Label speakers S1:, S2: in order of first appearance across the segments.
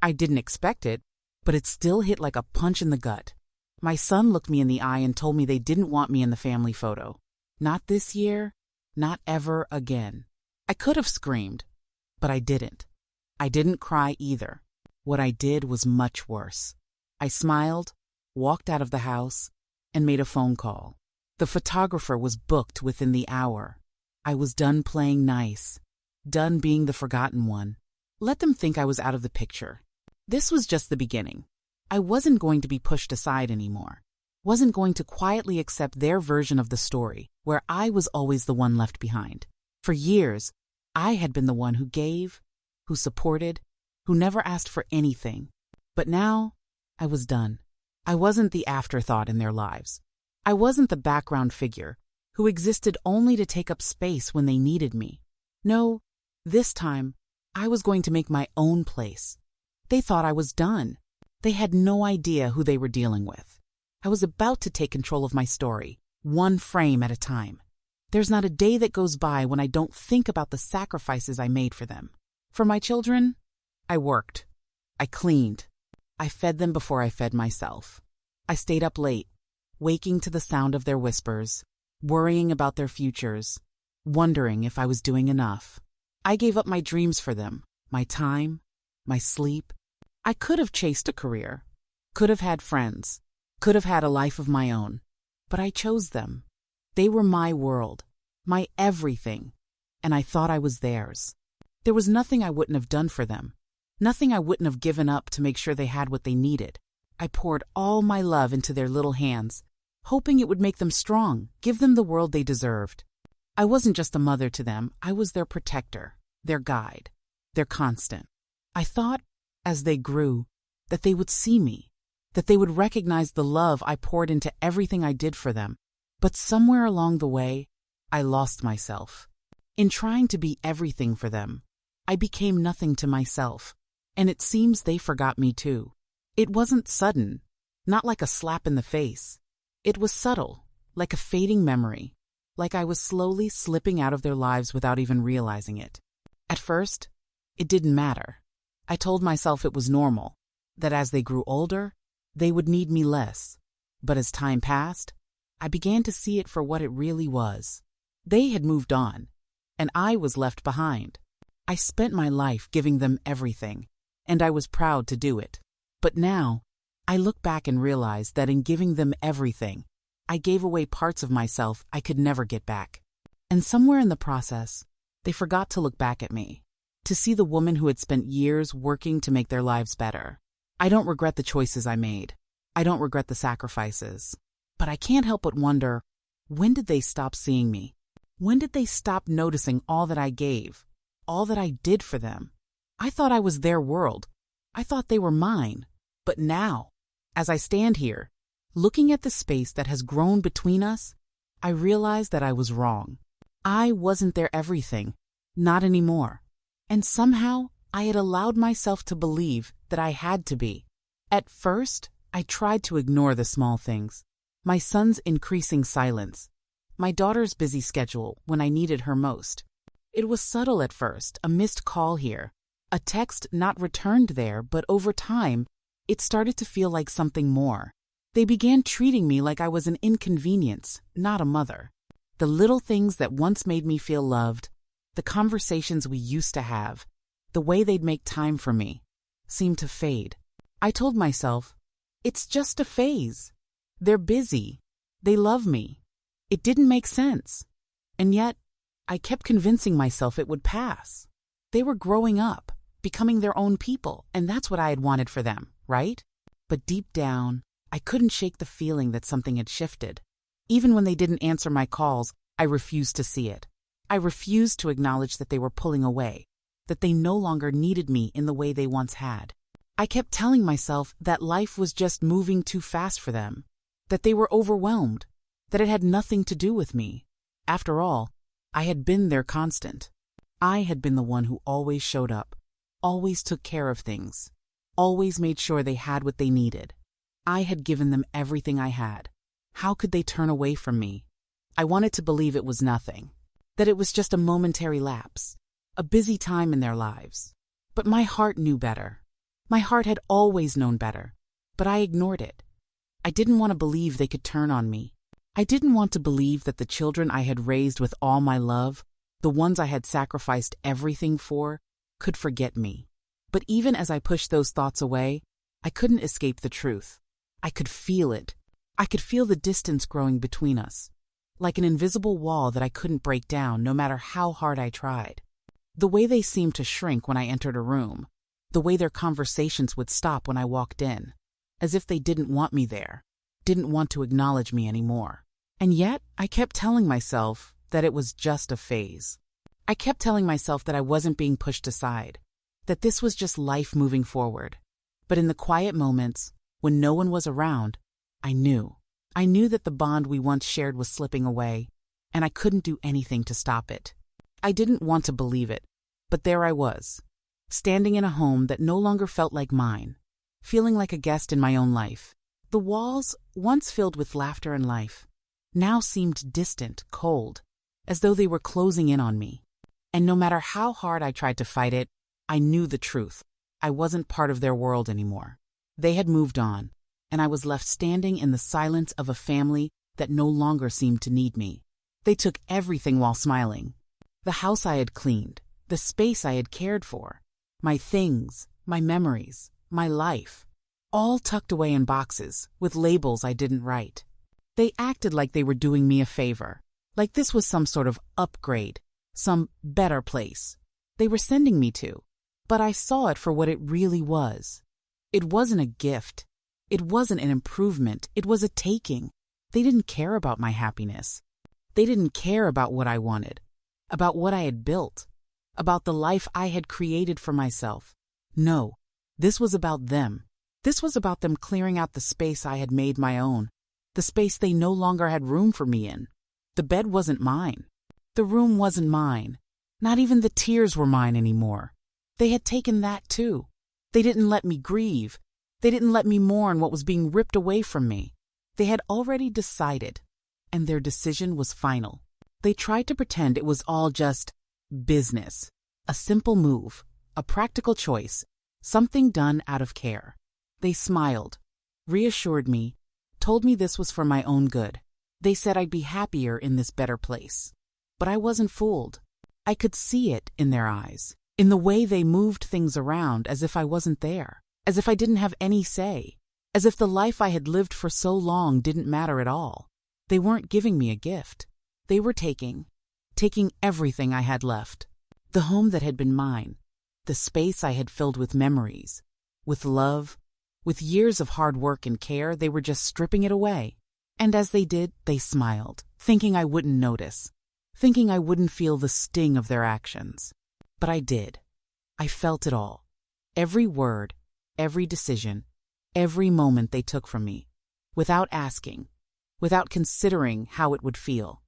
S1: I didn't expect it, but it still hit like a punch in the gut. My son looked me in the eye and told me they didn't want me in the family photo. Not this year, not ever again. I could have screamed, but I didn't. I didn't cry either. What I did was much worse. I smiled, walked out of the house, and made a phone call. The photographer was booked within the hour. I was done playing nice, done being the forgotten one. Let them think I was out of the picture. This was just the beginning. I wasn't going to be pushed aside anymore. Wasn't going to quietly accept their version of the story, where I was always the one left behind. For years, I had been the one who gave, who supported, who never asked for anything. But now, I was done. I wasn't the afterthought in their lives. I wasn't the background figure who existed only to take up space when they needed me. No, this time, I was going to make my own place. They thought I was done. They had no idea who they were dealing with. I was about to take control of my story, one frame at a time. There's not a day that goes by when I don't think about the sacrifices I made for them. For my children, I worked. I cleaned. I fed them before I fed myself. I stayed up late, waking to the sound of their whispers, worrying about their futures, wondering if I was doing enough. I gave up my dreams for them, my time, my sleep. I could have chased a career, could have had friends, could have had a life of my own, but I chose them. They were my world, my everything, and I thought I was theirs. There was nothing I wouldn't have done for them, nothing I wouldn't have given up to make sure they had what they needed. I poured all my love into their little hands, hoping it would make them strong, give them the world they deserved. I wasn't just a mother to them, I was their protector, their guide, their constant. I thought, as they grew, that they would see me, that they would recognize the love I poured into everything I did for them. But somewhere along the way, I lost myself. In trying to be everything for them, I became nothing to myself, and it seems they forgot me too. It wasn't sudden, not like a slap in the face. It was subtle, like a fading memory, like I was slowly slipping out of their lives without even realizing it. At first, it didn't matter. I told myself it was normal, that as they grew older, they would need me less. But as time passed, I began to see it for what it really was. They had moved on, and I was left behind. I spent my life giving them everything, and I was proud to do it. But now, I look back and realize that in giving them everything, I gave away parts of myself I could never get back. And somewhere in the process, they forgot to look back at me, to see the woman who had spent years working to make their lives better. I don't regret the choices I made. I don't regret the sacrifices. But I can't help but wonder, when did they stop seeing me? When did they stop noticing all that I gave, all that I did for them? I thought I was their world. I thought they were mine. But now, as I stand here, looking at the space that has grown between us, I realize that I was wrong. I wasn't their everything, not anymore. And somehow, I had allowed myself to believe that I had to be. At first, I tried to ignore the small things. My son's increasing silence. My daughter's busy schedule when I needed her most. It was subtle at first, a missed call here, a text not returned there, but over time, it started to feel like something more. They began treating me like I was an inconvenience, not a mother. The little things that once made me feel loved, the conversations we used to have, the way they'd make time for me, seemed to fade. I told myself, it's just a phase. They're busy. They love me. It didn't make sense. And yet, I kept convincing myself it would pass. They were growing up, becoming their own people, and that's what I had wanted for them, right? But deep down, I couldn't shake the feeling that something had shifted. Even when they didn't answer my calls, I refused to see it. I refused to acknowledge that they were pulling away, that they no longer needed me in the way they once had. I kept telling myself that life was just moving too fast for them, that they were overwhelmed, that it had nothing to do with me. After all, I had been their constant. I had been the one who always showed up, always took care of things, always made sure they had what they needed. I had given them everything I had. How could they turn away from me? I wanted to believe it was nothing, that it was just a momentary lapse, a busy time in their lives. But my heart knew better. My heart had always known better, but I ignored it. I didn't want to believe they could turn on me. I didn't want to believe that the children I had raised with all my love, the ones I had sacrificed everything for, could forget me. But even as I pushed those thoughts away, I couldn't escape the truth. I could feel it. I could feel the distance growing between us, like an invisible wall that I couldn't break down no matter how hard I tried. The way they seemed to shrink when I entered a room, the way their conversations would stop when I walked in, as if they didn't want me there, didn't want to acknowledge me anymore. And yet, I kept telling myself that it was just a phase. I kept telling myself that I wasn't being pushed aside, that this was just life moving forward. But in the quiet moments, when no one was around, I knew. I knew that the bond we once shared was slipping away, and I couldn't do anything to stop it. I didn't want to believe it, but there I was, standing in a home that no longer felt like mine, feeling like a guest in my own life. The walls, once filled with laughter and life, now seemed distant, cold, as though they were closing in on me. And no matter how hard I tried to fight it, I knew the truth. I wasn't part of their world anymore. They had moved on, and I was left standing in the silence of a family that no longer seemed to need me. They took everything while smiling. The house I had cleaned, the space I had cared for, my things, my memories, my life, all tucked away in boxes with labels I didn't write. They acted like they were doing me a favor, like this was some sort of upgrade, some better place they were sending me to. But I saw it for what it really was. It wasn't a gift. It wasn't an improvement. It was a taking. They didn't care about my happiness. They didn't care about what I wanted, about what I had built, about the life I had created for myself. No, this was about them. This was about them clearing out the space I had made my own, the space they no longer had room for me in. The bed wasn't mine. The room wasn't mine. Not even the tears were mine anymore. They had taken that too. They didn't let me grieve. They didn't let me mourn what was being ripped away from me. They had already decided, and their decision was final. They tried to pretend it was all just business, a simple move, a practical choice, something done out of care. They smiled, reassured me, told me this was for my own good. They said I'd be happier in this better place. But I wasn't fooled. I could see it in their eyes, in the way they moved things around as if I wasn't there, as if I didn't have any say, as if the life I had lived for so long didn't matter at all. They weren't giving me a gift. They were taking everything I had left, the home that had been mine, the space I had filled with memories, with love, with years of hard work and care. They were just stripping it away. And as they did, they smiled, thinking I wouldn't notice, thinking I wouldn't feel the sting of their actions. But I did. I felt it all. Every word, every decision, every moment they took from me, without asking, without considering how it would feel.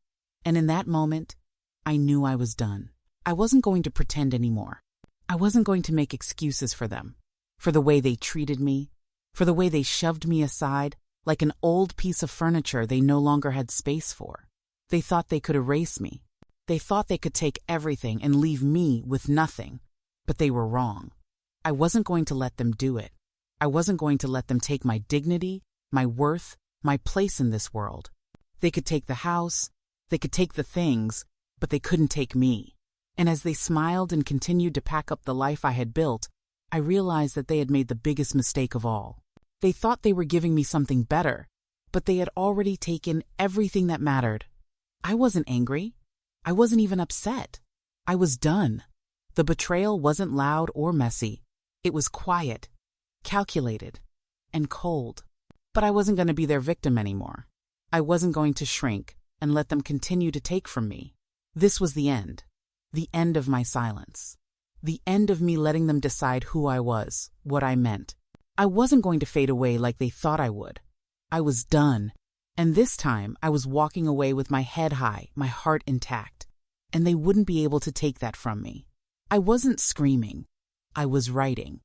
S1: And in that moment, I knew I was done. I wasn't going to pretend anymore. I wasn't going to make excuses for them, for the way they treated me, for the way they shoved me aside like an old piece of furniture they no longer had space for. They thought they could erase me. They thought they could take everything and leave me with nothing. But they were wrong. I wasn't going to let them do it. I wasn't going to let them take my dignity, my worth, my place in this world. They could take the house, they could take the things, but they couldn't take me. And as they smiled and continued to pack up the life I had built, I realized that they had made the biggest mistake of all. They thought they were giving me something better, but they had already taken everything that mattered. I wasn't angry. I wasn't even upset. I was done. The betrayal wasn't loud or messy. It was quiet, calculated, and cold. But I wasn't going to be their victim anymore. I wasn't going to shrink and let them continue to take from me. This was the end of my silence, the end of me letting them decide who I was, what I meant. I wasn't going to fade away like they thought I would. I was done. And this time, I was walking away with my head high, my heart intact. And they wouldn't be able to take that from me. I wasn't screaming. I was writing.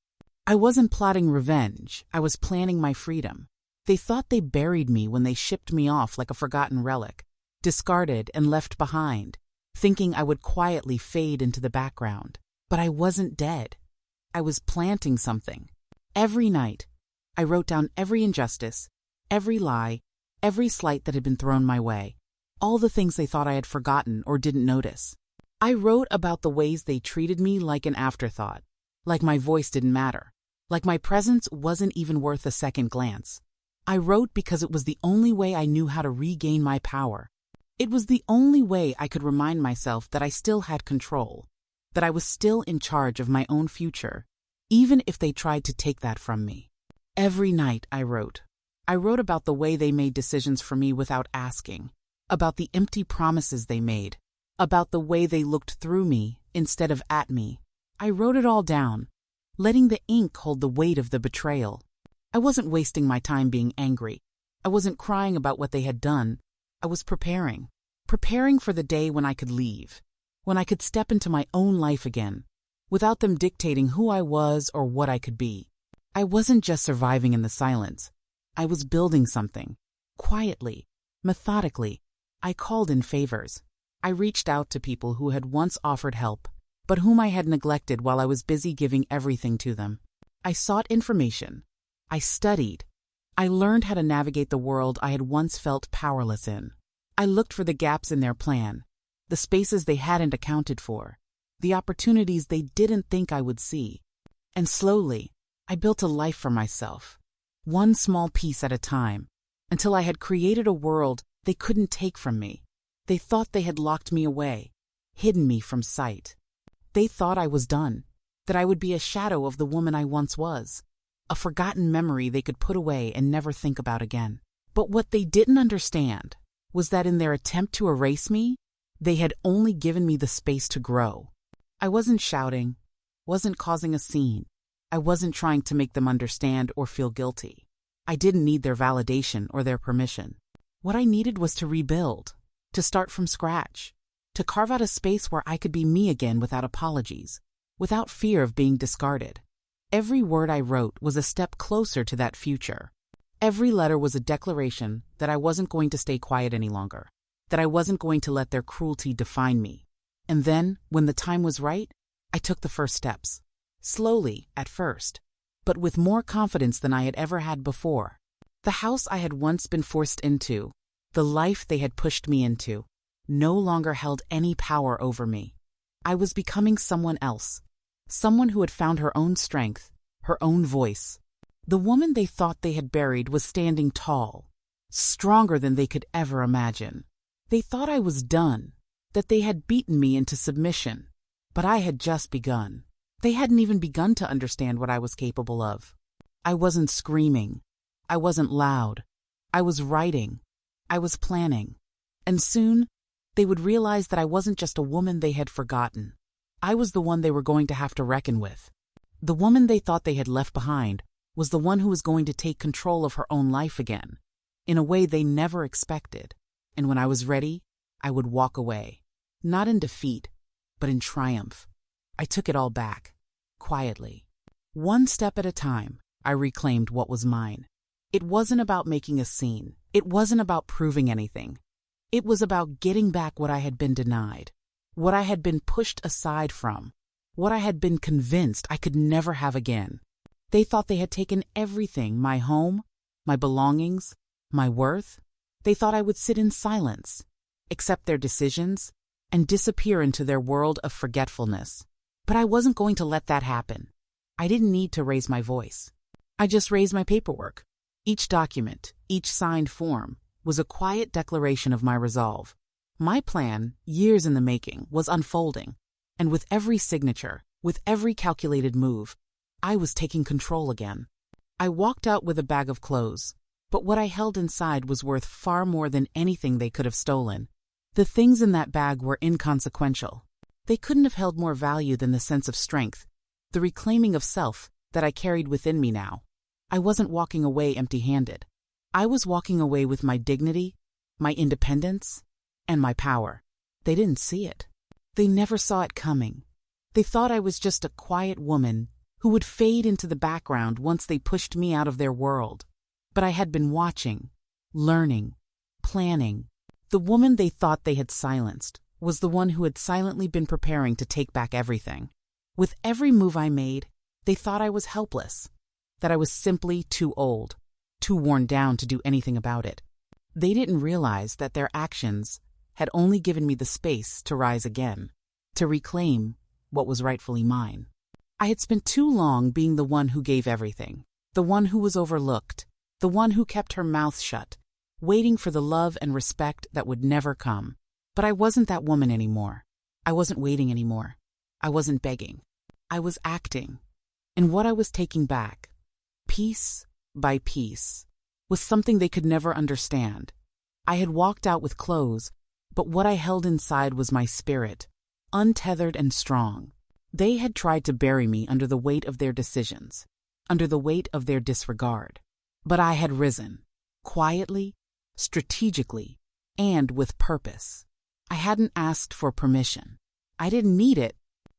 S1: I wasn't plotting revenge. I was planning my freedom. They thought they buried me when they shipped me off like a forgotten relic, discarded and left behind, thinking I would quietly fade into the background. But I wasn't dead. I was planting something. Every night, I wrote down every injustice, every lie, every slight that had been thrown my way, all the things they thought I had forgotten or didn't notice. I wrote about the ways they treated me like an afterthought, like my voice didn't matter, like my presence wasn't even worth a second glance. I wrote because it was the only way I knew how to regain my power. It was the only way I could remind myself that I still had control, that I was still in charge of my own future, even if they tried to take that from me. Every night I wrote. I wrote about the way they made decisions for me without asking, about the empty promises they made, about the way they looked through me instead of at me. I wrote it all down, letting the ink hold the weight of the betrayal. I wasn't wasting my time being angry. I wasn't crying about what they had done. I was preparing for the day when I could leave, when I could step into my own life again, without them dictating who I was or what I could be. I wasn't just surviving in the silence. I was building something. Quietly, methodically, I called in favors. I reached out to people who had once offered help, but whom I had neglected while I was busy giving everything to them. I sought information. I studied. I learned how to navigate the world I had once felt powerless in. I looked for the gaps in their plan, the spaces they hadn't accounted for, the opportunities they didn't think I would see. And slowly, I built a life for myself, one small piece at a time, until I had created a world they couldn't take from me. They thought they had locked me away, hidden me from sight. They thought I was done, that I would be a shadow of the woman I once was, a forgotten memory they could put away and never think about again. But what they didn't understand was that in their attempt to erase me, they had only given me the space to grow. I wasn't shouting, wasn't causing a scene. I wasn't trying to make them understand or feel guilty. I didn't need their validation or their permission. What I needed was to rebuild, to start from scratch, to carve out a space where I could be me again without apologies, without fear of being discarded. Every word I wrote was a step closer to that future. Every letter was a declaration that I wasn't going to stay quiet any longer, that I wasn't going to let their cruelty define me. And then, when the time was right, I took the first steps. Slowly, at first, but with more confidence than I had ever had before. The house I had once been forced into, the life they had pushed me into, no longer held any power over me. I was becoming someone else, someone who had found her own strength, her own voice. The woman they thought they had buried was standing tall, stronger than they could ever imagine. They thought I was done, that they had beaten me into submission, but I had just begun. They hadn't even begun to understand what I was capable of. I wasn't screaming. I wasn't loud. I was writing. I was planning. And soon, they would realize that I wasn't just a woman they had forgotten. I was the one they were going to have to reckon with. The woman they thought they had left behind was the one who was going to take control of her own life again, in a way they never expected. And when I was ready, I would walk away, not in defeat, but in triumph. I took it all back, quietly. One step at a time, I reclaimed what was mine. It wasn't about making a scene. It wasn't about proving anything. It was about getting back what I had been denied, what I had been pushed aside from, what I had been convinced I could never have again. They thought they had taken everything, my home, my belongings, my worth. They thought I would sit in silence, accept their decisions, and disappear into their world of forgetfulness. But I wasn't going to let that happen. I didn't need to raise my voice. I just raised my paperwork. Each document, each signed form, was a quiet declaration of my resolve. My plan, years in the making, was unfolding, and with every signature, with every calculated move, I was taking control again. I walked out with a bag of clothes, but what I held inside was worth far more than anything they could have stolen. The things in that bag were inconsequential. They couldn't have held more value than the sense of strength, the reclaiming of self that I carried within me now. I wasn't walking away empty-handed. I was walking away with my dignity, my independence, and my power. They didn't see it. They never saw it coming. They thought I was just a quiet woman who would fade into the background once they pushed me out of their world. But I had been watching, learning, planning. The woman they thought they had silenced was the one who had silently been preparing to take back everything. With every move I made, they thought I was helpless. that I was simply too old, too worn down to do anything about it. They didn't realize that their actions had only given me the space to rise again, to reclaim what was rightfully mine. I had spent too long being the one who gave everything, the one who was overlooked, the one who kept her mouth shut, waiting for the love and respect that would never come. But I wasn't that woman anymore. I wasn't waiting anymore. I wasn't begging. I was acting. And what I was taking back, piece by piece, was something they could never understand. I had walked out with clothes, but what I held inside was my spirit, untethered and strong. They had tried to bury me under the weight of their decisions, under the weight of their disregard. But I had risen, quietly, strategically, and with purpose. I hadn't asked for permission. I didn't need it.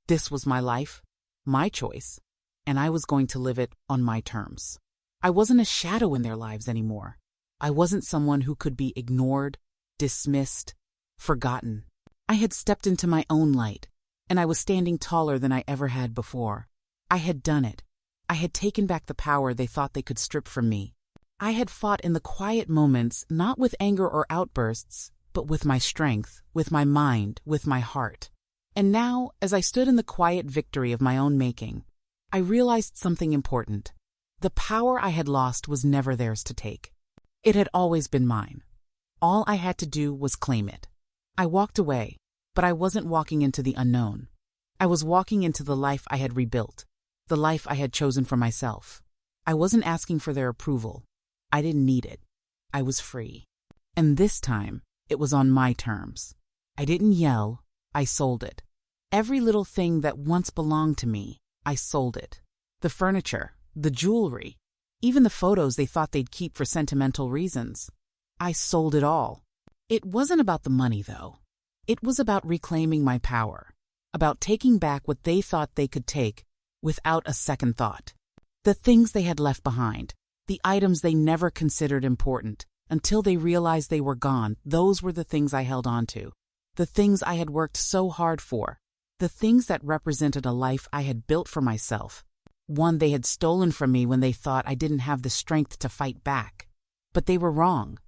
S1: This was my life, my choice, and I was going to live it on my terms. I wasn't a shadow in their lives anymore. I wasn't someone who could be ignored, dismissed, forgotten. I had stepped into my own light, and I was standing taller than I ever had before. I had done it. I had taken back the power they thought they could strip from me. I had fought in the quiet moments, not with anger or outbursts, but with my strength, with my mind, with my heart. And now, as I stood in the quiet victory of my own making, I realized something important. The power I had lost was never theirs to take. It had always been mine. All I had to do was claim it. I walked away, but I wasn't walking into the unknown. I was walking into the life I had rebuilt, the life I had chosen for myself. I wasn't asking for their approval. I didn't need it. I was free. And this time, it was on my terms. I didn't yell, I sold it. Every little thing that once belonged to me, I sold it. The furniture, the jewelry, even the photos they thought they'd keep for sentimental reasons. I sold it all. It wasn't about the money, though. It was about reclaiming my power, about taking back what they thought they could take without a second thought. The things they had left behind, the items they never considered important, until they realized they were gone, those were the things I held on to. The things I had worked so hard for. The things that represented a life I had built for myself. One they had stolen from me when they thought I didn't have the strength to fight back. But they were wrong.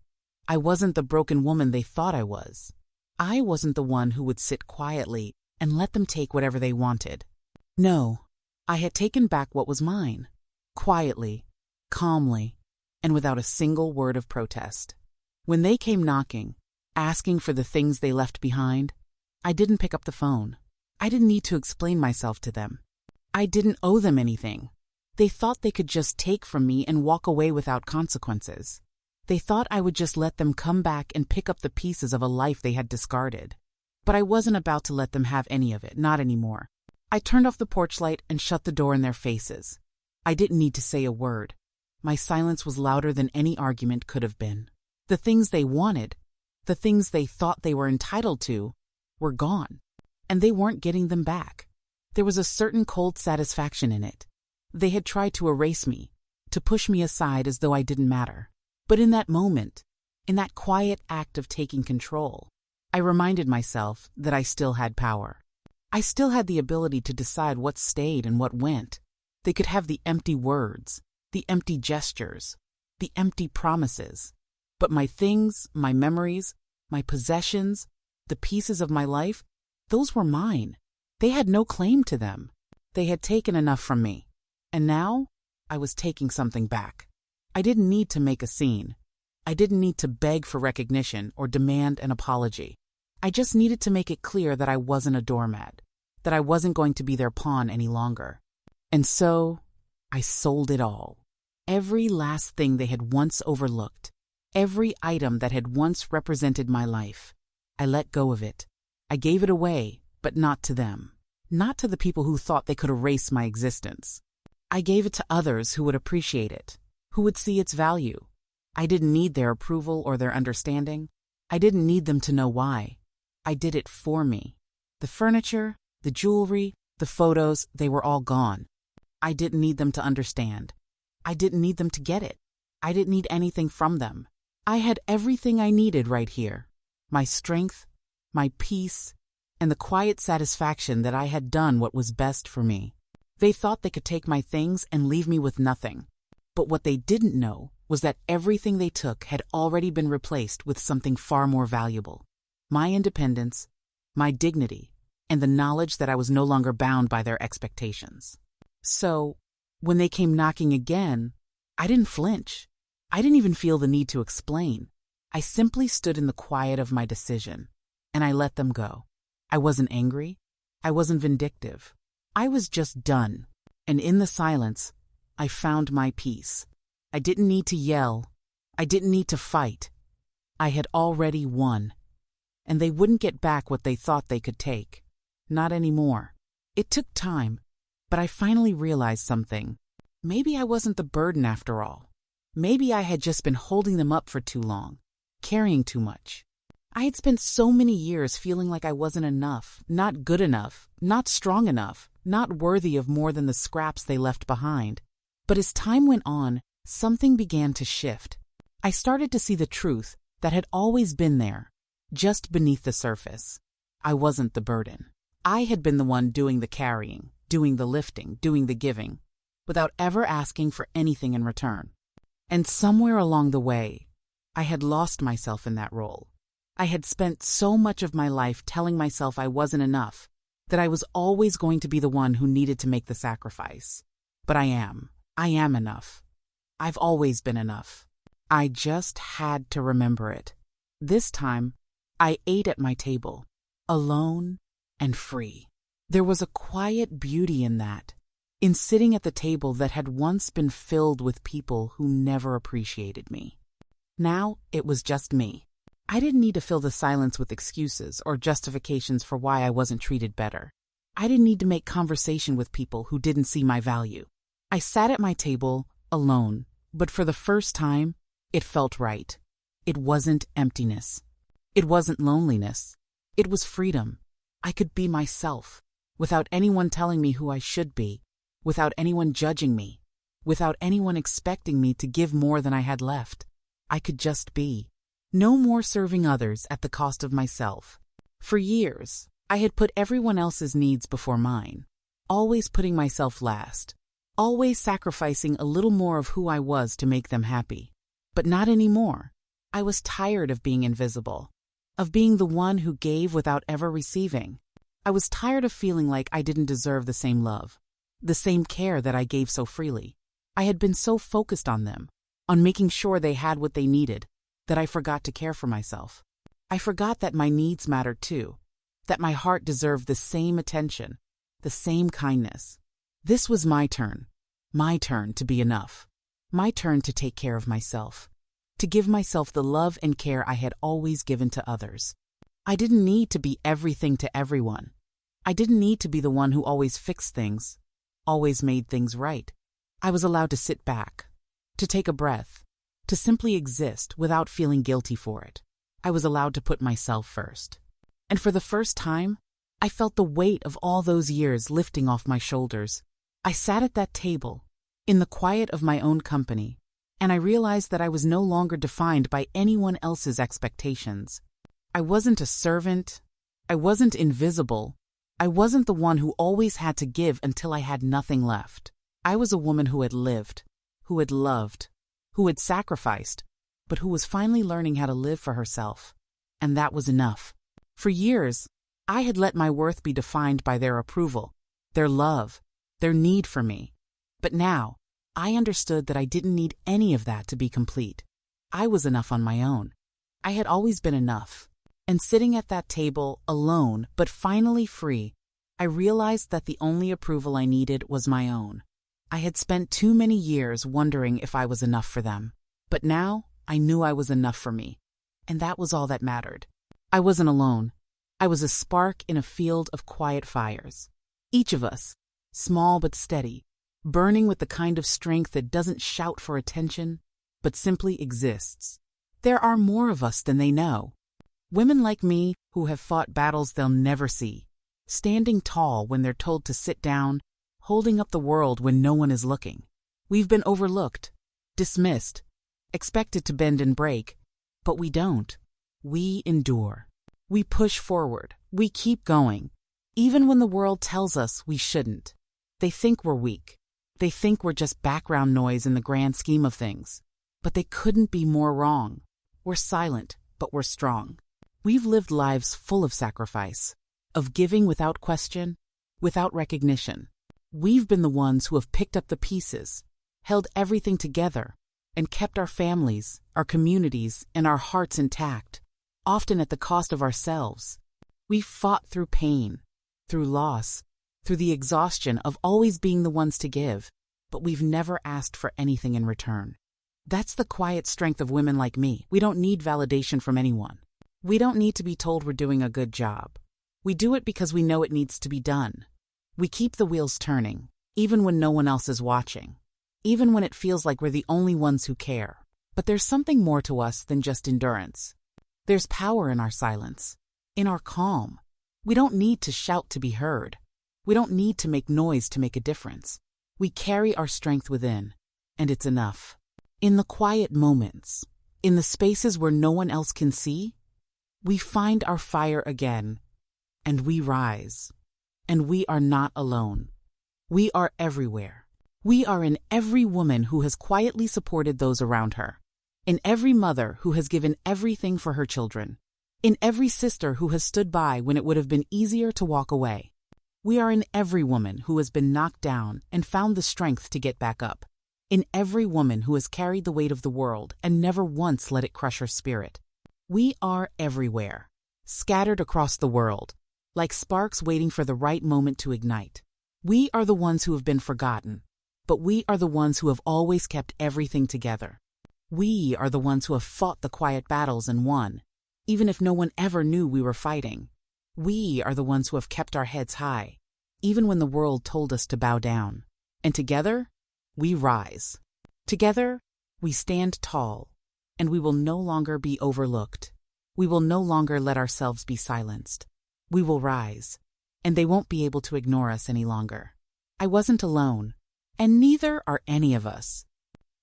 S1: I wasn't the broken woman they thought I was. I wasn't the one who would sit quietly and let them take whatever they wanted. No, I had taken back what was mine. Quietly, calmly, and without a single word of protest. When they came knocking, asking for the things they left behind, I didn't pick up the phone. I didn't need to explain myself to them. I didn't owe them anything. They thought they could just take from me and walk away without consequences. They thought I would just let them come back and pick up the pieces of a life they had discarded. But I wasn't about to let them have any of it, not anymore. I turned off the porch light and shut the door in their faces. I didn't need to say a word. My silence was louder than any argument could have been. The things they wanted, the things they thought they were entitled to, were gone. And they weren't getting them back. There was a certain cold satisfaction in it. They had tried to erase me, to push me aside as though I didn't matter. But in that moment, in that quiet act of taking control, I reminded myself that I still had power. I still had the ability to decide what stayed and what went. They could have the empty words, the empty gestures, the empty promises. But my things, my memories, my possessions, the pieces of my life, those were mine. They had no claim to them. They had taken enough from me. And now, I was taking something back. I didn't need to make a scene. I didn't need to beg for recognition or demand an apology. I just needed to make it clear that I wasn't a doormat, that I wasn't going to be their pawn any longer. And so, I sold it all. Every last thing they had once overlooked, every item that had once represented my life. I let go of it. I gave it away, but not to them. Not to the people who thought they could erase my existence. I gave it to others who would appreciate it, who would see its value. I didn't need their approval or their understanding. I didn't need them to know why. I did it for me. The furniture, the jewelry, the photos, they were all gone. I didn't need them to understand. I didn't need them to get it. I didn't need anything from them. I had everything I needed right here. My strength, my peace, and the quiet satisfaction that I had done what was best for me. They thought they could take my things and leave me with nothing. But what they didn't know was that everything they took had already been replaced with something far more valuable: my independence, my dignity, and the knowledge that I was no longer bound by their expectations. So, when they came knocking again, I didn't flinch. I didn't even feel the need to explain. I simply stood in the quiet of my decision, and I let them go. I wasn't angry. I wasn't vindictive. I was just done. And in the silence, I found my peace. I didn't need to yell. I didn't need to fight. I had already won. And they wouldn't get back what they thought they could take. Not anymore. It took time, but I finally realized something. Maybe I wasn't the burden after all. Maybe I had just been holding them up for too long, carrying too much. I had spent so many years feeling like I wasn't enough, not good enough, not strong enough, not worthy of more than the scraps they left behind. But as time went on, something began to shift. I started to see the truth that had always been there, just beneath the surface. I wasn't the burden. I had been the one doing the carrying, doing the lifting, doing the giving, without ever asking for anything in return. And somewhere along the way, I had lost myself in that role. I had spent so much of my life telling myself I wasn't enough, that I was always going to be the one who needed to make the sacrifice. But I am enough. I've always been enough. I just had to remember it. This time, I ate at my table, alone and free. There was a quiet beauty in that, in sitting at the table that had once been filled with people who never appreciated me. Now it was just me. I didn't need to fill the silence with excuses or justifications for why I wasn't treated better. I didn't need to make conversation with people who didn't see my value. I sat at my table, alone, but for the first time, it felt right. It wasn't emptiness. It wasn't loneliness. It was freedom. I could be myself, without anyone telling me who I should be, without anyone judging me, without anyone expecting me to give more than I had left. I could just be. No more serving others at the cost of myself. For years, I had put everyone else's needs before mine, always putting myself last, always sacrificing a little more of who I was to make them happy. But not anymore. I was tired of being invisible, of being the one who gave without ever receiving. I was tired of feeling like I didn't deserve the same love, the same care that I gave so freely. I had been so focused on them, on making sure they had what they needed, that I forgot to care for myself. I forgot that my needs mattered too, that my heart deserved the same attention, the same kindness. This was my turn to be enough, my turn to take care of myself, to give myself the love and care I had always given to others. I didn't need to be everything to everyone. I didn't need to be the one who always fixed things, always made things right. I was allowed to sit back, to take a breath, to simply exist without feeling guilty for it. I was allowed to put myself first. And for the first time, I felt the weight of all those years lifting off my shoulders. I sat at that table, in the quiet of my own company, and I realized that I was no longer defined by anyone else's expectations. I wasn't a servant. I wasn't invisible. I wasn't the one who always had to give until I had nothing left. I was a woman who had lived, who had loved, who had sacrificed, but who was finally learning how to live for herself. And that was enough. For years, I had let my worth be defined by their approval, their love, their need for me. But now, I understood that I didn't need any of that to be complete. I was enough on my own. I had always been enough. And sitting at that table, alone, but finally free, I realized that the only approval I needed was my own. I had spent too many years wondering if I was enough for them. But now, I knew I was enough for me. And that was all that mattered. I wasn't alone. I was a spark in a field of quiet fires. Each of us, small but steady, burning with the kind of strength that doesn't shout for attention, but simply exists. There are more of us than they know. Women like me who have fought battles they'll never see, standing tall when they're told to sit down, holding up the world when no one is looking. We've been overlooked, dismissed, expected to bend and break, but we don't. We endure. We push forward. We keep going, even when the world tells us we shouldn't. They think we're weak. They think we're just background noise in the grand scheme of things. But they couldn't be more wrong. We're silent, but we're strong. We've lived lives full of sacrifice, of giving without question, without recognition. We've been the ones who have picked up the pieces, held everything together, and kept our families, our communities, and our hearts intact, often at the cost of ourselves. We've fought through pain, through loss, through the exhaustion of always being the ones to give, but we've never asked for anything in return. That's the quiet strength of women like me. We don't need validation from anyone. We don't need to be told we're doing a good job. We do it because we know it needs to be done. We keep the wheels turning, even when no one else is watching, even when it feels like we're the only ones who care. But there's something more to us than just endurance. There's power in our silence, in our calm. We don't need to shout to be heard. We don't need to make noise to make a difference. We carry our strength within, and it's enough. In the quiet moments, in the spaces where no one else can see, we find our fire again, and we rise. And we are not alone. We are everywhere. We are in every woman who has quietly supported those around her, in every mother who has given everything for her children, in every sister who has stood by when it would have been easier to walk away. We are in every woman who has been knocked down and found the strength to get back up, in every woman who has carried the weight of the world and never once let it crush her spirit. We are everywhere, scattered across the world, like sparks waiting for the right moment to ignite. We are the ones who have been forgotten, but we are the ones who have always kept everything together. We are the ones who have fought the quiet battles and won, even if no one ever knew we were fighting. We are the ones who have kept our heads high, even when the world told us to bow down. And together, we rise. Together, we stand tall, and we will no longer be overlooked. We will no longer let ourselves be silenced. We will rise, and they won't be able to ignore us any longer. I wasn't alone, and neither are any of us.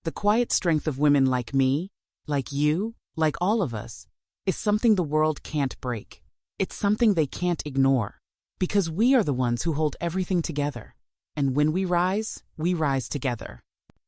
S1: The quiet strength of women like me, like you, like all of us, is something the world can't break. It's something they can't ignore, because we are the ones who hold everything together. And when we rise together.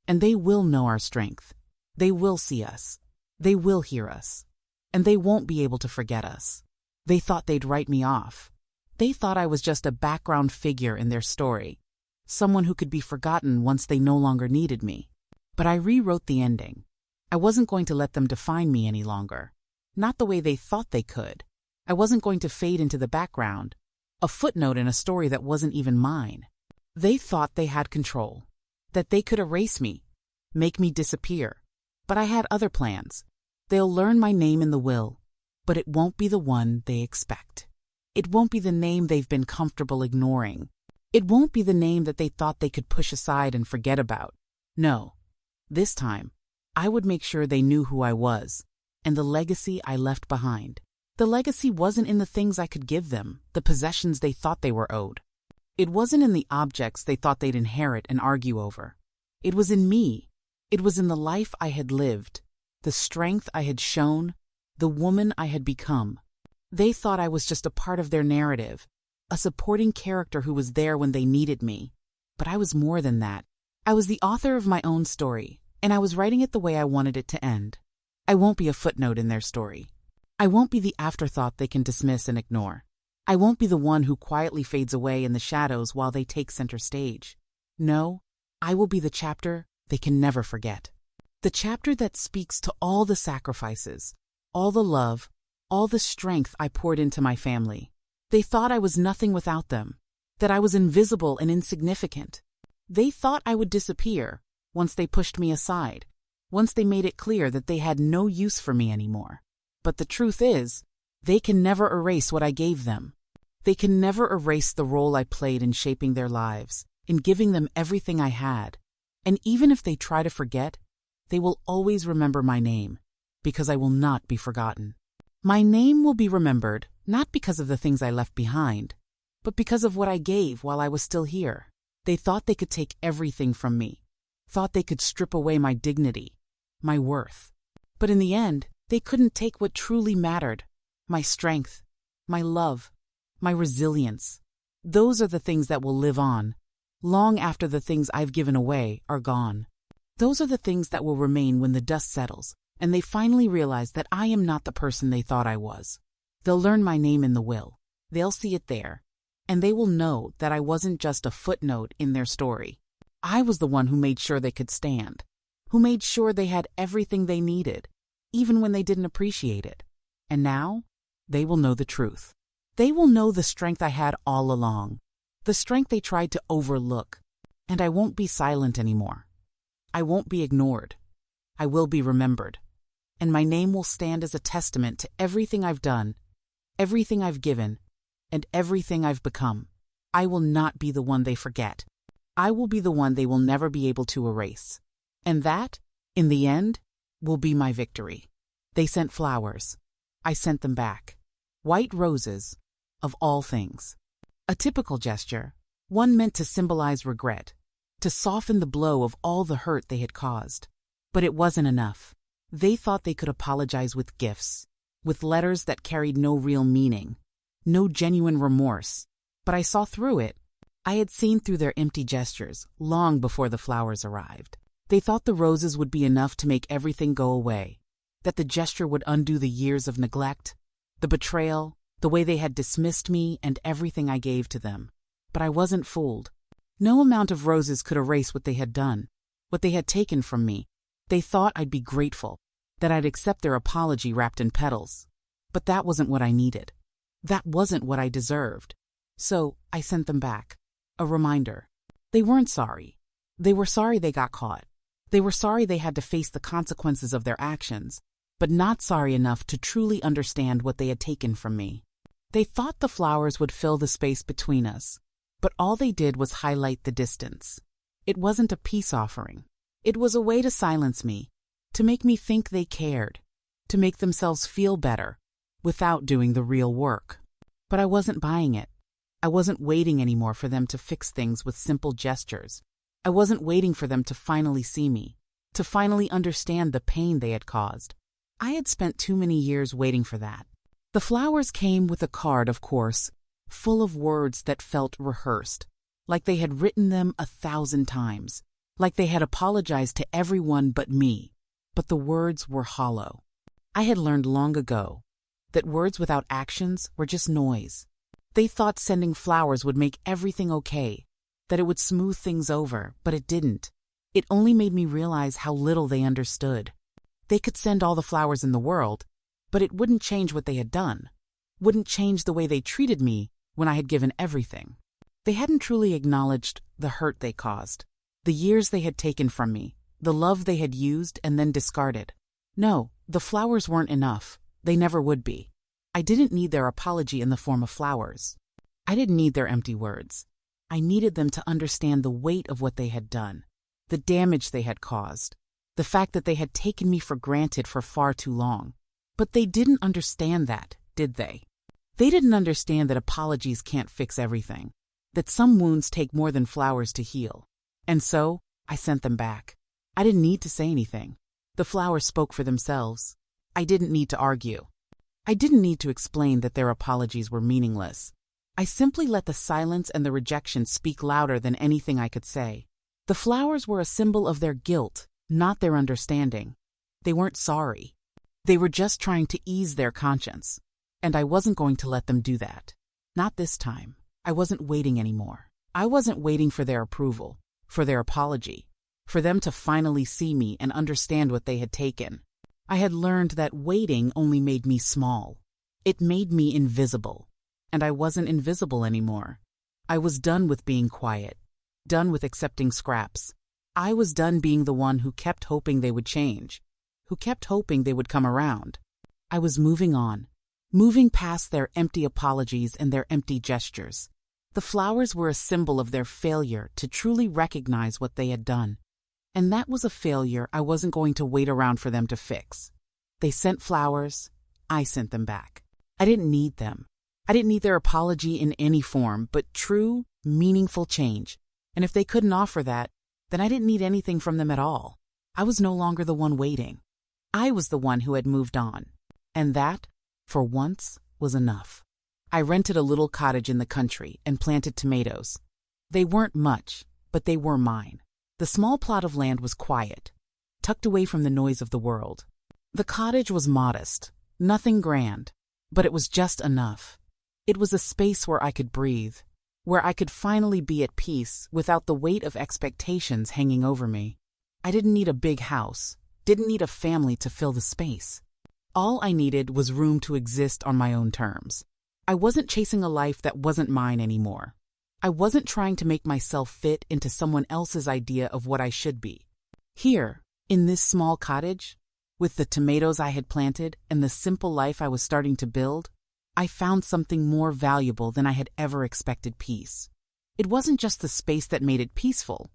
S1: And they will know our strength. They will see us. They will hear us. And they won't be able to forget us. They thought they'd write me off. They thought I was just a background figure in their story, someone who could be forgotten once they no longer needed me. But I rewrote the ending. I wasn't going to let them define me any longer. Not the way they thought they could. I wasn't going to fade into the background, a footnote in a story that wasn't even mine. They thought they had control, that they could erase me, make me disappear. But I had other plans. They'll learn my name in the will, but it won't be the one they expect. It won't be the name they've been comfortable ignoring. It won't be the name that they thought they could push aside and forget about. No, this time, I would make sure they knew who I was and the legacy I left behind. The legacy wasn't in the things I could give them, the possessions they thought they were owed. It wasn't in the objects they thought they'd inherit and argue over. It was in me. It was in the life I had lived, the strength I had shown, the woman I had become. They thought I was just a part of their narrative, a supporting character who was there when they needed me. But I was more than that. I was the author of my own story, and I was writing it the way I wanted it to end. I won't be a footnote in their story. I won't be the afterthought they can dismiss and ignore. I won't be the one who quietly fades away in the shadows while they take center stage. No, I will be the chapter they can never forget. The chapter that speaks to all the sacrifices, all the love, all the strength I poured into my family. They thought I was nothing without them, that I was invisible and insignificant. They thought I would disappear once they pushed me aside, once they made it clear that they had no use for me anymore. But the truth is, they can never erase what I gave them. They can never erase the role I played in shaping their lives, in giving them everything I had. And even if they try to forget, they will always remember my name, because I will not be forgotten. My name will be remembered, not because of the things I left behind, but because of what I gave while I was still here. They thought they could take everything from me, thought they could strip away my dignity, my worth. But in the end, they couldn't take what truly mattered, my strength, my love, my resilience. Those are the things that will live on, long after the things I've given away are gone. Those are the things that will remain when the dust settles, and they finally realize that I am not the person they thought I was. They'll learn my name in the will. They'll see it there, and they will know that I wasn't just a footnote in their story. I was the one who made sure they could stand, who made sure they had everything they needed, even when they didn't appreciate it. And now, they will know the truth. They will know the strength I had all along, the strength they tried to overlook. And I won't be silent anymore. I won't be ignored. I will be remembered. And my name will stand as a testament to everything I've done, everything I've given, and everything I've become. I will not be the one they forget. I will be the one they will never be able to erase. And that, in the end, will be my victory. They sent flowers. I sent them back. White roses, of all things. A typical gesture, one meant to symbolize regret, to soften the blow of all the hurt they had caused. But it wasn't enough. They thought they could apologize with gifts, with letters that carried no real meaning, no genuine remorse. But I saw through it. I had seen through their empty gestures long before the flowers arrived. They thought the roses would be enough to make everything go away, that the gesture would undo the years of neglect, the betrayal, the way they had dismissed me and everything I gave to them. But I wasn't fooled. No amount of roses could erase what they had done, what they had taken from me. They thought I'd be grateful, that I'd accept their apology wrapped in petals. But that wasn't what I needed. That wasn't what I deserved. So I sent them back. A reminder. They weren't sorry. They were sorry they got caught. They were sorry they had to face the consequences of their actions, but not sorry enough to truly understand what they had taken from me. They thought the flowers would fill the space between us, but all they did was highlight the distance. It wasn't a peace offering. It was a way to silence me, to make me think they cared, to make themselves feel better, without doing the real work. But I wasn't buying it. I wasn't waiting anymore for them to fix things with simple gestures. I wasn't waiting for them to finally see me, to finally understand the pain they had caused. I had spent too many years waiting for that. The flowers came with a card, of course, full of words that felt rehearsed, like they had written them 1,000 times, like they had apologized to everyone but me. But the words were hollow. I had learned long ago that words without actions were just noise. They thought sending flowers would make everything okay, that it would smooth things over, but it didn't. It only made me realize how little they understood. They could send all the flowers in the world, but it wouldn't change what they had done, wouldn't change the way they treated me when I had given everything. They hadn't truly acknowledged the hurt they caused, the years they had taken from me, the love they had used and then discarded. No, the flowers weren't enough. They never would be. I didn't need their apology in the form of flowers. I didn't need their empty words. I needed them to understand the weight of what they had done, the damage they had caused, the fact that they had taken me for granted for far too long. But they didn't understand that, did they? They didn't understand that apologies can't fix everything, that some wounds take more than flowers to heal. And so, I sent them back. I didn't need to say anything. The flowers spoke for themselves. I didn't need to argue. I didn't need to explain that their apologies were meaningless. I simply let the silence and the rejection speak louder than anything I could say. The flowers were a symbol of their guilt, not their understanding. They weren't sorry. They were just trying to ease their conscience. And I wasn't going to let them do that. Not this time. I wasn't waiting anymore. I wasn't waiting for their approval, for their apology, for them to finally see me and understand what they had taken. I had learned that waiting only made me small. It made me invisible. And I wasn't invisible anymore. I was done with being quiet, done with accepting scraps. I was done being the one who kept hoping they would change, who kept hoping they would come around. I was moving on, moving past their empty apologies and their empty gestures. The flowers were a symbol of their failure to truly recognize what they had done. And that was a failure I wasn't going to wait around for them to fix. They sent flowers. I sent them back. I didn't need them. I didn't need their apology in any form, but true, meaningful change. And if they couldn't offer that, then I didn't need anything from them at all. I was no longer the one waiting. I was the one who had moved on. And that, for once, was enough. I rented a little cottage in the country and planted tomatoes. They weren't much, but they were mine. The small plot of land was quiet, tucked away from the noise of the world. The cottage was modest, nothing grand, but it was just enough. It was a space where I could breathe, where I could finally be at peace without the weight of expectations hanging over me. I didn't need a big house, didn't need a family to fill the space. All I needed was room to exist on my own terms. I wasn't chasing a life that wasn't mine anymore. I wasn't trying to make myself fit into someone else's idea of what I should be. Here, in this small cottage, with the tomatoes I had planted and the simple life I was starting to build, I found something more valuable than I had ever expected: peace. It wasn't just the space that made it peaceful.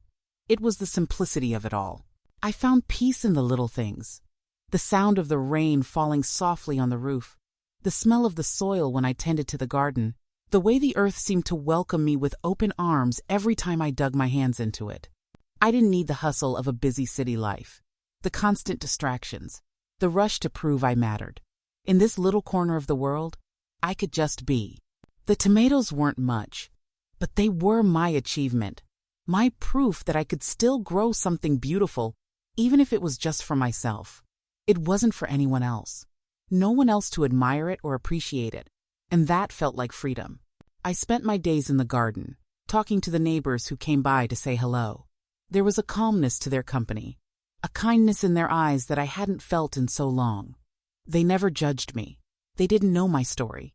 S1: It was the simplicity of it all. I found peace in the little things. The sound of the rain falling softly on the roof, the smell of the soil when I tended to the garden, the way the earth seemed to welcome me with open arms every time I dug my hands into it. I didn't need the hustle of a busy city life, the constant distractions, the rush to prove I mattered. In this little corner of the world, I could just be. The tomatoes weren't much, but they were my achievement, my proof that I could still grow something beautiful, even if it was just for myself. It wasn't for anyone else. No one else to admire it or appreciate it, and that felt like freedom. I spent my days in the garden, talking to the neighbors who came by to say hello. There was a calmness to their company, a kindness in their eyes that I hadn't felt in so long. They never judged me. They didn't know my story,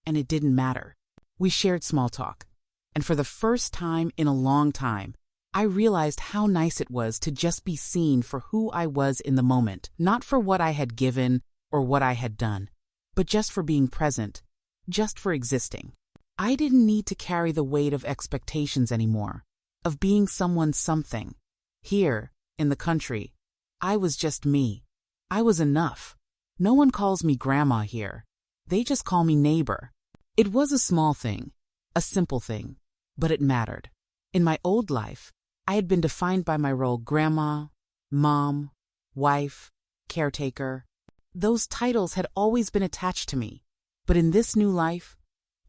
S1: and it didn't matter. We shared small talk, and for the first time in a long time, I realized how nice it was to just be seen for who I was in the moment, not for what I had given or what I had done, but just for being present, just for existing. I didn't need to carry the weight of expectations anymore, of being someone's something. Here, in the country, I was just me. I was enough. No one calls me grandma here. They just call me neighbor. It was a small thing, a simple thing, but it mattered. In my old life, I had been defined by my role: grandma, mom, wife, caretaker. Those titles had always been attached to me, but in this new life,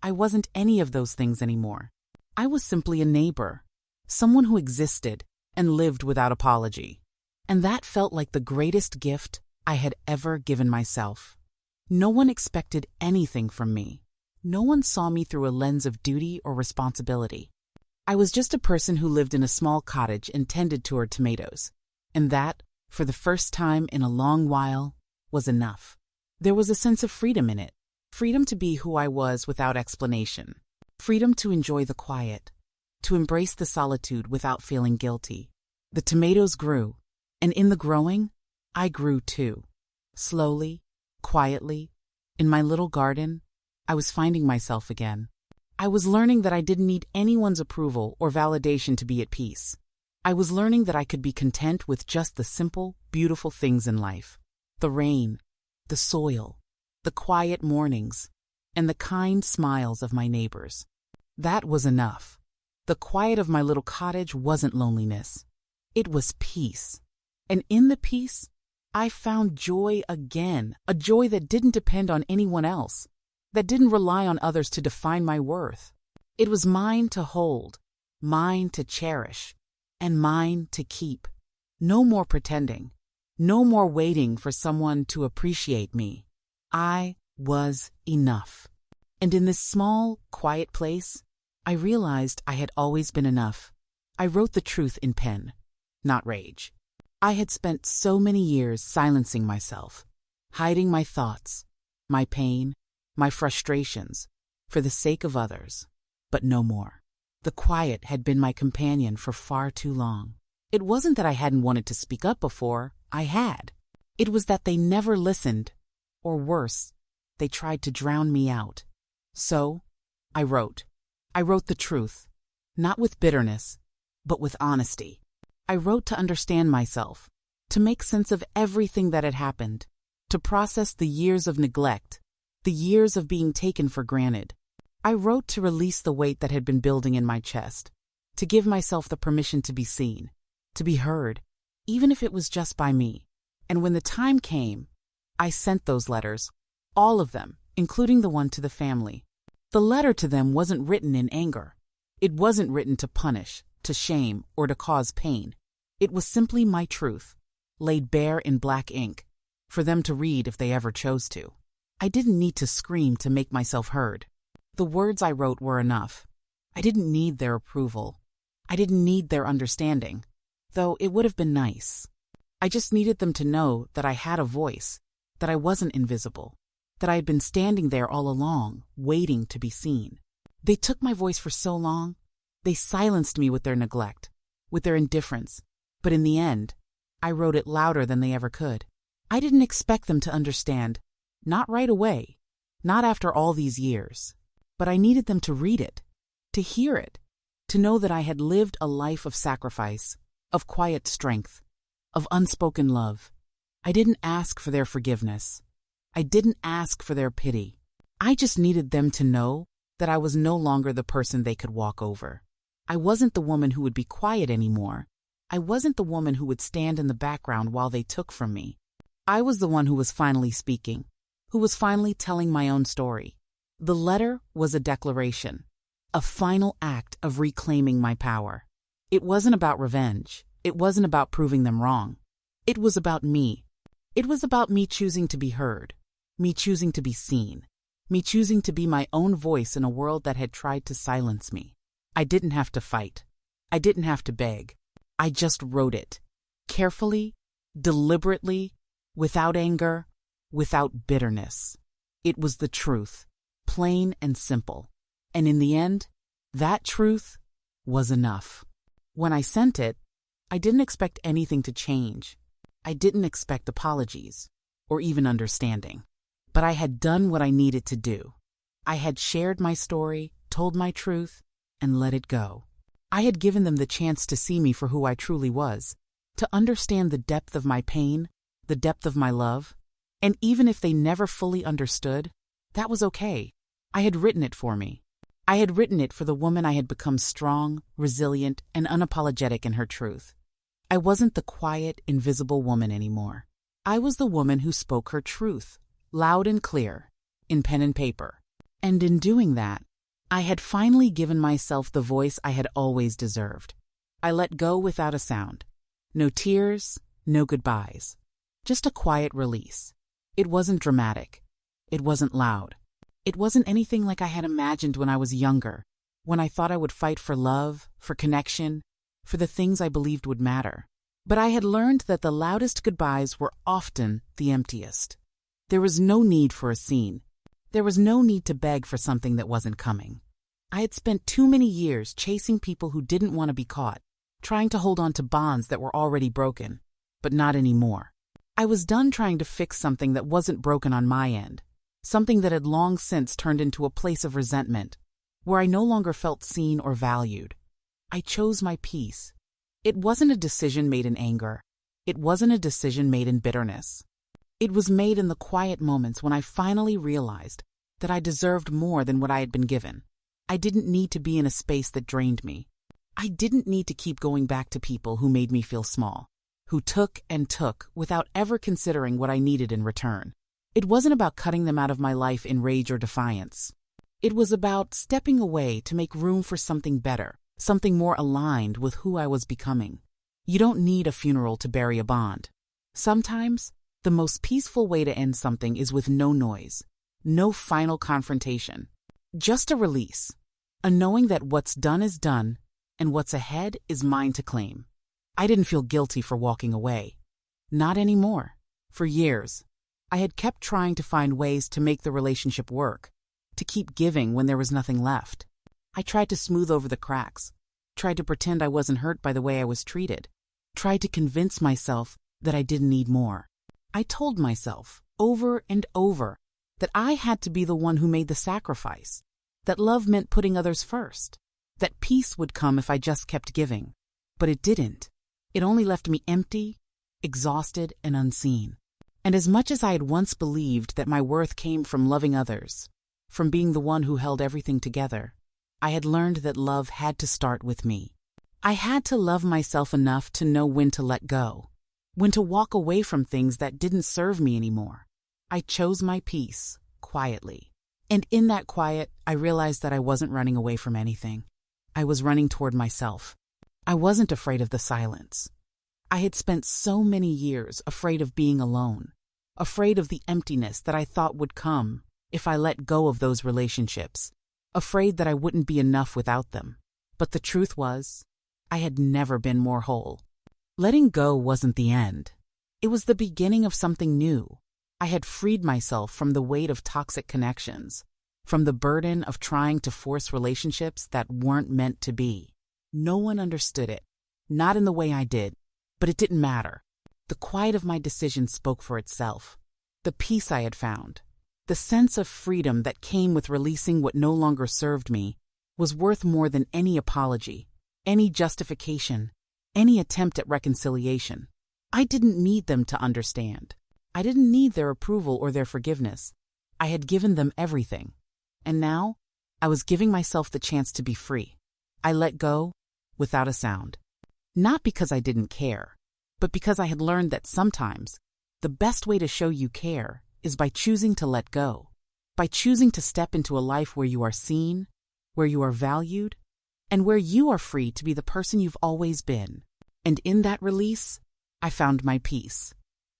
S1: I wasn't any of those things anymore. I was simply a neighbor, someone who existed and lived without apology. And that felt like the greatest gift I had ever given myself. No one expected anything from me. No one saw me through a lens of duty or responsibility. I was just a person who lived in a small cottage and tended to her tomatoes. And that, for the first time in a long while, was enough. There was a sense of freedom in it. Freedom to be who I was without explanation. Freedom to enjoy the quiet. To embrace the solitude without feeling guilty. The tomatoes grew, and in the growing, I grew too. Slowly, quietly, in my little garden, I was finding myself again. I was learning that I didn't need anyone's approval or validation to be at peace. I was learning that I could be content with just the simple, beautiful things in life. The rain, the soil, the quiet mornings, and the kind smiles of my neighbors. That was enough. The quiet of my little cottage wasn't loneliness. It was peace. And in the peace, I found joy again, a joy that didn't depend on anyone else, that didn't rely on others to define my worth. It was mine to hold, mine to cherish, and mine to keep. No more pretending, no more waiting for someone to appreciate me. I was enough. And in this small, quiet place, I realized I had always been enough. I wrote the truth in pen, not rage. I had spent so many years silencing myself, hiding my thoughts, my pain, my frustrations, for the sake of others, but no more. The quiet had been my companion for far too long. It wasn't that I hadn't wanted to speak up before, I had. It was that they never listened, or worse, they tried to drown me out. So, I wrote. I wrote the truth, not with bitterness, but with honesty. I wrote to understand myself, to make sense of everything that had happened, to process the years of neglect, the years of being taken for granted. I wrote to release the weight that had been building in my chest, to give myself the permission to be seen, to be heard, even if it was just by me. And when the time came, I sent those letters, all of them, including the one to the family. The letter to them wasn't written in anger. It wasn't written to punish, to shame, or to cause pain. It was simply my truth, laid bare in black ink, for them to read if they ever chose to. I didn't need to scream to make myself heard. The words I wrote were enough. I didn't need their approval. I didn't need their understanding, though it would have been nice. I just needed them to know that I had a voice, that I wasn't invisible, that I had been standing there all along, waiting to be seen. They took my voice for so long. They silenced me with their neglect, with their indifference, but in the end, I wrote it louder than they ever could. I didn't expect them to understand, not right away, not after all these years, but I needed them to read it, to hear it, to know that I had lived a life of sacrifice, of quiet strength, of unspoken love. I didn't ask for their forgiveness. I didn't ask for their pity. I just needed them to know that I was no longer the person they could walk over. I wasn't the woman who would be quiet anymore. I wasn't the woman who would stand in the background while they took from me. I was the one who was finally speaking, who was finally telling my own story. The letter was a declaration, a final act of reclaiming my power. It wasn't about revenge. It wasn't about proving them wrong. It was about me. It was about me choosing to be heard, me choosing to be seen, me choosing to be my own voice in a world that had tried to silence me. I didn't have to fight. I didn't have to beg. I just wrote it, carefully, deliberately, without anger, without bitterness. It was the truth, plain and simple. And in the end, that truth was enough. When I sent it, I didn't expect anything to change. I didn't expect apologies, or even understanding. But I had done what I needed to do. I had shared my story, told my truth, and let it go. I had given them the chance to see me for who I truly was, to understand the depth of my pain, the depth of my love. And even if they never fully understood, that was okay. I had written it for me. I had written it for the woman I had become, strong, resilient, and unapologetic in her truth. I wasn't the quiet, invisible woman anymore. I was the woman who spoke her truth, loud and clear, in pen and paper. And in doing that, I had finally given myself the voice I had always deserved. I let go without a sound. No tears, no goodbyes. Just a quiet release. It wasn't dramatic. It wasn't loud. It wasn't anything like I had imagined when I was younger, when I thought I would fight for love, for connection, for the things I believed would matter. But I had learned that the loudest goodbyes were often the emptiest. There was no need for a scene. There was no need to beg for something that wasn't coming. I had spent too many years chasing people who didn't want to be caught, trying to hold on to bonds that were already broken, but not anymore. I was done trying to fix something that wasn't broken on my end, something that had long since turned into a place of resentment, where I no longer felt seen or valued. I chose my peace. It wasn't a decision made in anger. It wasn't a decision made in bitterness. It was made in the quiet moments when I finally realized that I deserved more than what I had been given. I didn't need to be in a space that drained me. I didn't need to keep going back to people who made me feel small, who took and took without ever considering what I needed in return. It wasn't about cutting them out of my life in rage or defiance. It was about stepping away to make room for something better, something more aligned with who I was becoming. You don't need a funeral to bury a bond. Sometimes, the most peaceful way to end something is with no noise, no final confrontation, just a release, a knowing that what's done is done and what's ahead is mine to claim. I didn't feel guilty for walking away. Not anymore. For years, I had kept trying to find ways to make the relationship work, to keep giving when there was nothing left. I tried to smooth over the cracks, tried to pretend I wasn't hurt by the way I was treated, tried to convince myself that I didn't need more. I told myself over and over that I had to be the one who made the sacrifice, that love meant putting others first, that peace would come if I just kept giving. But it didn't. It only left me empty, exhausted, and unseen. And as much as I had once believed that my worth came from loving others, from being the one who held everything together, I had learned that love had to start with me. I had to love myself enough to know when to let go, when to walk away from things that didn't serve me anymore. I chose my peace, quietly. And in that quiet, I realized that I wasn't running away from anything. I was running toward myself. I wasn't afraid of the silence. I had spent so many years afraid of being alone, afraid of the emptiness that I thought would come if I let go of those relationships, afraid that I wouldn't be enough without them. But the truth was, I had never been more whole. Letting go wasn't the end. It was the beginning of something new. I had freed myself from the weight of toxic connections, from the burden of trying to force relationships that weren't meant to be. No one understood it, not in the way I did, but it didn't matter. The quiet of my decision spoke for itself. The peace I had found, the sense of freedom that came with releasing what no longer served me, was worth more than any apology, any justification, any attempt at reconciliation. I didn't need them to understand. I didn't need their approval or their forgiveness. I had given them everything. And now, I was giving myself the chance to be free. I let go without a sound. Not because I didn't care, but because I had learned that sometimes the best way to show you care is by choosing to let go, by choosing to step into a life where you are seen, where you are valued, and where you are free to be the person you've always been. And in that release, I found my peace.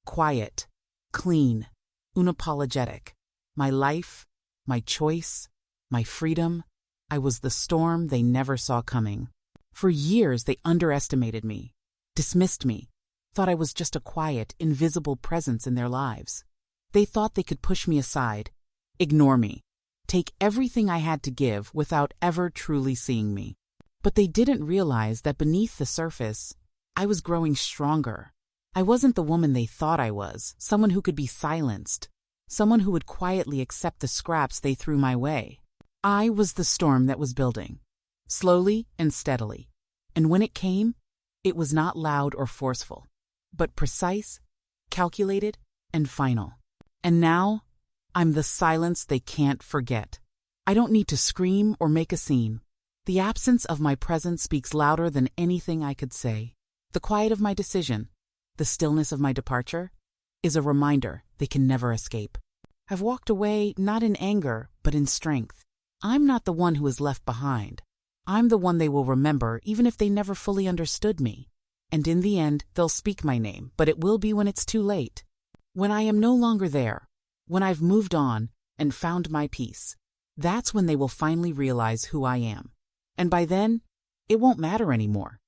S1: Quiet, clean, unapologetic. My life, my choice, my freedom. I was the storm they never saw coming. For years, they underestimated me, dismissed me, thought I was just a quiet, invisible presence in their lives. They thought they could push me aside, ignore me, take everything I had to give without ever truly seeing me. But they didn't realize that beneath the surface, I was growing stronger. I wasn't the woman they thought I was, someone who could be silenced, someone who would quietly accept the scraps they threw my way. I was the storm that was building, slowly and steadily. And when it came, it was not loud or forceful, but precise, calculated, and final. And now, I'm the silence they can't forget. I don't need to scream or make a scene. The absence of my presence speaks louder than anything I could say. The quiet of my decision, the stillness of my departure, is a reminder they can never escape. I've walked away not in anger, but in strength. I'm not the one who is left behind. I'm the one they will remember even if they never fully understood me. And in the end, they'll speak my name, but it will be when it's too late. When I am no longer there, when I've moved on and found my peace, that's when they will finally realize who I am. And by then, it won't matter anymore.